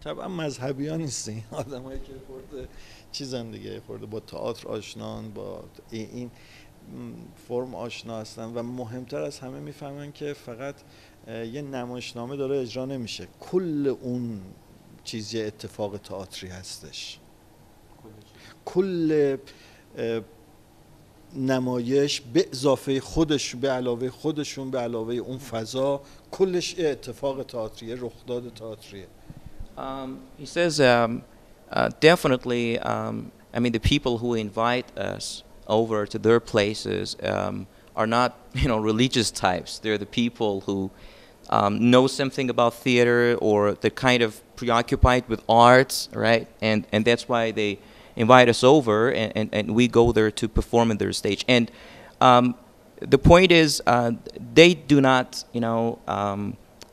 طبعا مذهبی ها نیستیم، آدمایی که خورده چیزن دیگه، خورده با تئاتر آشنان، با این فرم آشنا هستن و مهمتر از همه میفهمن که فقط یه نمایشنامه داره اجرا نمیشه، کل اون چیز یه اتفاق تئاتری هستش. کل نمایش به اضافه خودش، به علاوه خودشون، به علاوه اون فضا، کلش یه اتفاق تئاتریه، رخداد تئاتریه. He says, definitely, I mean, the people who invite us over to their places are not, religious types. They're the people who know something about theater, or they're kind of preoccupied with arts, right? And that's why they invite us over, and we go there to perform on their stage. And the point is, they do not,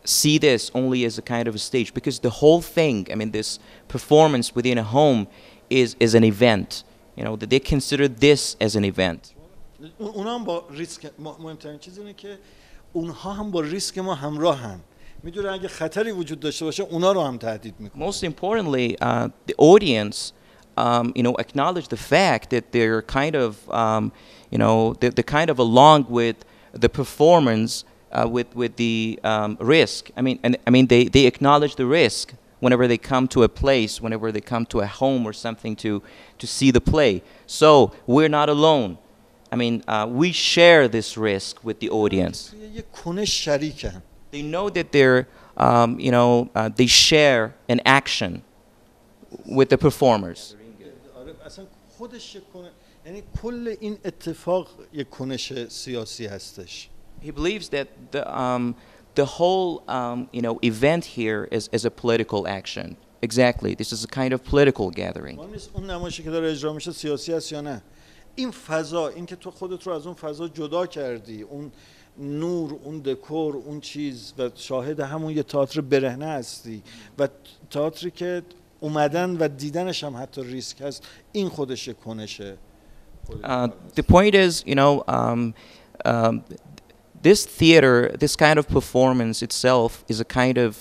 see this only as a kind of a stage, because the whole thing, I mean, this performance within a home is an event. That they consider this as an event. اونا هم با ریسک، مهمترین چیز اینه که اونها هم با ریسک ما همراهن. میدونه اگه خطری وجود داشته باشه اونا رو هم تهدید میکنه. Most importantly, the audience, acknowledge the fact that they're kind of, they're kind of along with the performance, with the risk. I mean, they acknowledge the risk whenever they come to a place, whenever they come to a home or something to see the play. So we're not alone. I mean, we share this risk with the audience. یه کنش شریکن. They know that they're, they share an action with the performers. اصلا خودش یعنی کل این اتفاق یک کنش سیاسی هستش. He believes that the whole event here is a political action. Exactly. This is a kind of political gathering. اون نمایشی که داره اجرا میشه سیاسی است یا نه؟ این فضا، این که تو خودت رو از اون فضا جدا کردی، اون نور، اون دکور، اون چیز، و شاهد همون یه تئاتر برهنه هستی و تئاتری که اومدن و دیدنش هم حتی ریسک هست، این خودش کنشه. The point is, this theater, this kind of performance itself is a kind of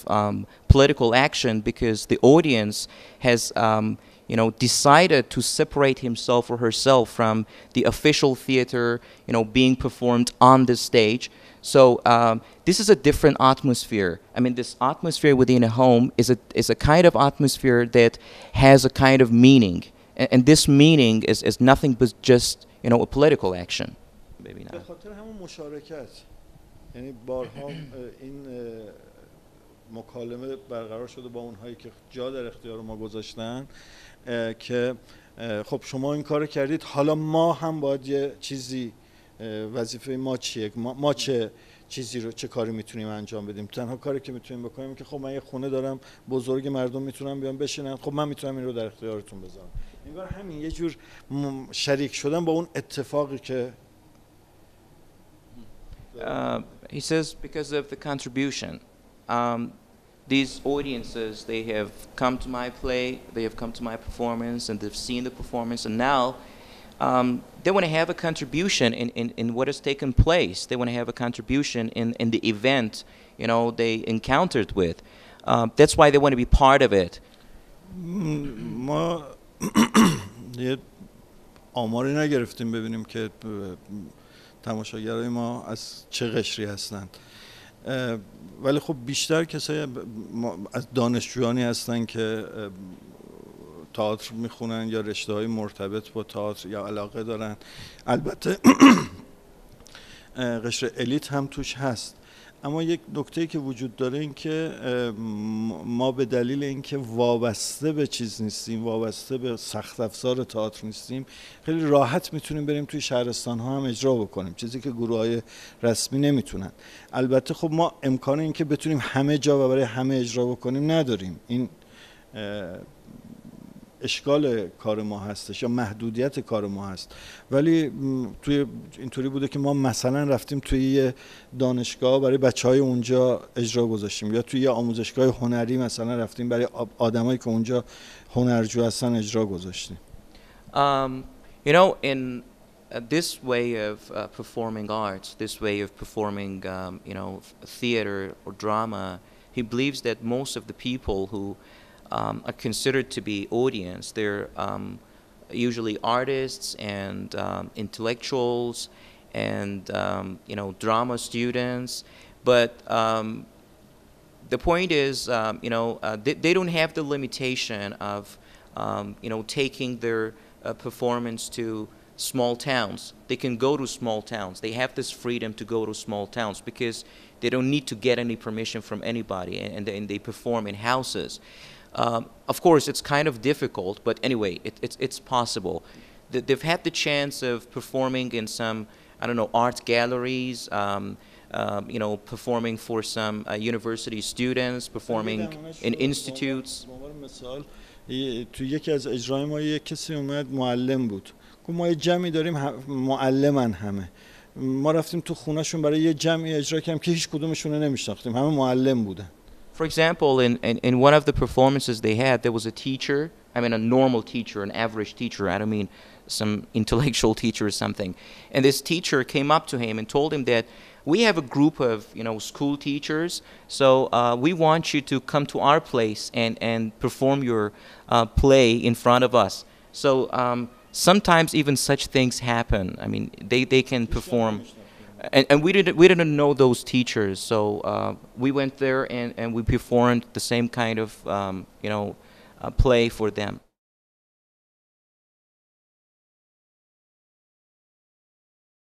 political action, because the audience has, decided to separate himself or herself from the official theater, being performed on the stage. So this is a different atmosphere. I mean, this atmosphere within a home is a kind of atmosphere that has a kind of meaning, and this meaning is nothing but just, a political action. Maybe not. به خاطر همون مشارکت، یعنی بارها این مکالمه برقرار شده با اونهایی که جا در اختیار ما گذاشتن که خب شما این کار کردید، حالا ما هم باید یه چیزی، وظیفه ما چیه، ما چه چیزی رو، چه کاری میتونیم انجام بدیم. تنها کاری که میتونیم بکنیم که خب من یه خونه دارم بزرگ، مردم میتونن بیان بشینن، خب من میتونم این رو در اختیارتون بذارم. انگار همین یه جور شریک شدن با اون اتفاقی که he says, because of the contribution, these audiences, they have come to my play, they have come to my performance, and they've seen the performance, and now they want to have a contribution in what has taken place. They want to have a contribution in the event, they encountered with. That's why they want to be part of it. ما یه آماری نگرفتیم ببینیم که تماشاگرای ما از چه قشری هستند، ولی خب بیشتر کسایی از دانشجویانی هستن که تئاتر میخونن یا رشته‌های مرتبط با تئاتر یا علاقه دارن. البته قشر الیت هم توش هست، اما یک نکته‌ای که وجود داره این که ما به دلیل اینکه وابسته به چیز نیستیم، وابسته به سخت افزار تئاتر نیستیم، خیلی راحت میتونیم بریم توی شهرستان‌ها هم اجرا بکنیم، چیزی که گروه‌های رسمی نمیتونن. البته خب ما امکان این که بتونیم همه جا و برای همه اجرا بکنیم نداریم. این اشکال کار ما هستش یا محدودیت کار ما هست. ولی توی اینطوری بوده که ما مثلا رفتیم توی یه دانشگاه برای بچهای اونجا اجرا گذاشتیم، یا توی یه آموزشگاه هنری مثلا رفتیم برای آدمایی که اونجا هنرجو هستن اجرا گذاشتیم. In this way of performing arts, this way of performing, theater or drama, he believes that most of the people who are considered to be audience. They're usually artists and intellectuals and drama students. But the point is, they don't have the limitation of taking their performance to small towns. They can go to small towns. They have this freedom to go to small towns because they don't need to get any permission from anybody, and they perform in houses. Of course, it's kind of difficult, but anyway, it's possible. They've had the chance of performing in some, I don't know, art galleries, performing for some university students, performing in institutes. تو یکی از اجرای ما یک کسی اومد معلم بود، گفت ما یه جمعی داریم معلمن همه، ما رفتیم تو خونهشون برای یه جمعی اجرا کردیم که هیچ کدومشون رو نمیشناختیم، همه معلم بودن. For example, in one of the performances they had, there was a teacher, I mean a normal teacher, an average teacher, I don't mean some intellectual teacher or something. And this teacher came up to him and told him that we have a group of, school teachers, so we want you to come to our place and perform your play in front of us. So sometimes even such things happen. I mean, they can perform. And we didn't know those teachers, so we went there and we performed the same kind of play for them.